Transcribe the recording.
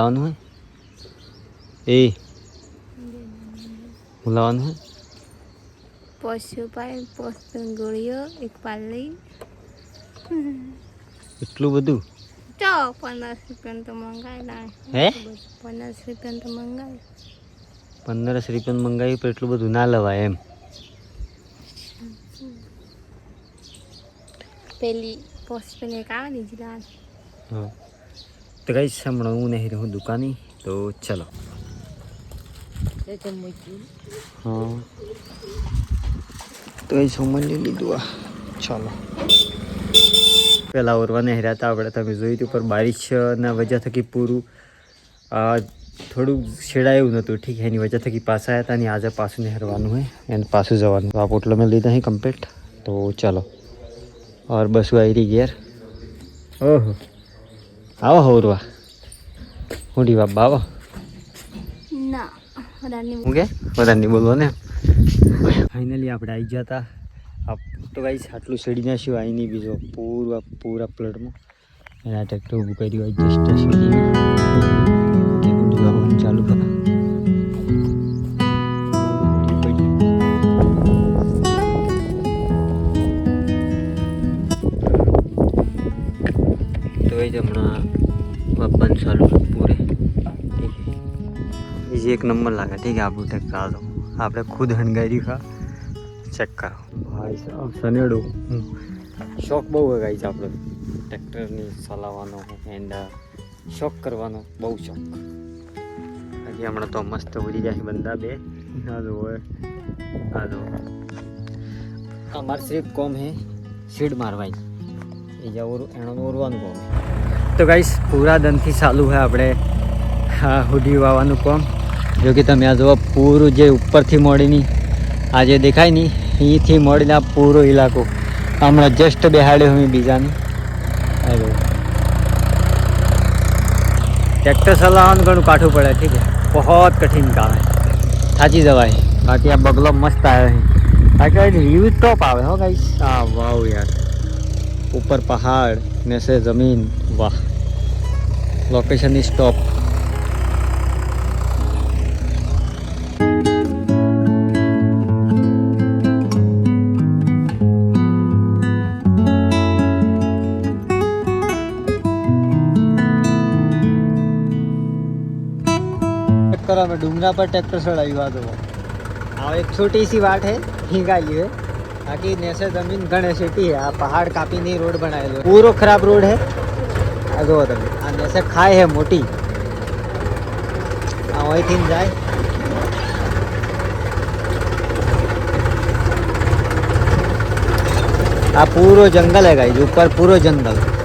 लावानु है ए लावानु है પશુપાલન પોષણ ગોળીઓ એક પાલી એટલું બધું તો 50 રૂપિયા તો મંગાયેલા હે 50 રૂપિયા તો મંગાય 15 રૂપિયા મંગાવી પણ એટલું બધું ના લવાય એમ પેલી પોસ્ટપેન એક આવે ને જીલાલ हाँ तो गाइस हमारा हूँ नहीं रहूँ दुकानी तो चलो हाँ तो गाइस हम ले लीधું આ ચાલો પેલા ઓરવા નહીં રહેતા આપણે તમે જોયું હતું પર બારિશના વજહ થકી પૂરું થોડું છેડાયું નહોતું ઠીક એની વજહ થકી પાછા આવ્યા હતા અને આજે પાછું નહેરવાનું હોય એને પાછું જવાનું આ પોટલો મેં લીધા હે કમ્પ્લીટ તો ચાલો और बस आई रही गेर ओहो आओ होरवा होडी बाबा आओ ના વડાની હું કે વડાની બોલવો ને ફાઇનલી આપણે આવી ગયા હતા આપ તો ગાઈસ આટલું સીડી ના શું આઈ નહીં બીજો પૂરા પ્લેટમાં એના ટ્રેક્ટર ઊભું કર્યું એડજસ્ટ સીડી ચાલુ કરા अपना अपन चालू पूरे ठीक है ये एक नंबर लगा ठीक है आपको ट्रैक्टर आ जाओ आपने खुद हंगाई खा चेक करो भाई साहब सनेड़ो शौक बहुत है गाइस आप ट्रैक्टर ने चलावानो एंड शौक करवानो बहुत शौक अभी हमने तो मस्त उड़ी जाए बंदा बे आ दो हमारे सिर्फ कॉम है सीड मारवाई ये एनो ओरवानु कॉम तो गाइस पूरा दिन थी चालू है अपने हाँ हुडी वावानु काम जो कि तब जो पूरु जे ऊपर थी मोड़ी नहीं आज देखाय नहीं ये थी मोड़ी ना पूरो इलाको हमें जस्ट बेहाड़े हुए बीजा नहीं अरे ट्रैक्टर चलावन घणु काठू पड़े ठीक है बहुत कठिन काम है थाची जवाए बाकी आ बगलो मस्त आया है बाकी व्यू टॉप आवे हो गाइस हाँ वाह यार ऊपर पहाड़ नीचे जमीन वाह लोकेशन इज टॉप में डूंगरा पर ट्रैक्टर चढ़ाई हुआ तो हाँ एक छोटी सी वाट है ठीक आई है बाकी नीचे जमीन घने सीटी है आ पहाड़ कापी नहीं रोड बनाए पूरा खराब रोड है जो नीचे खाई है मोटी वही थी जाए आ पूरो जंगल है गाइस ऊपर पूरो जंगल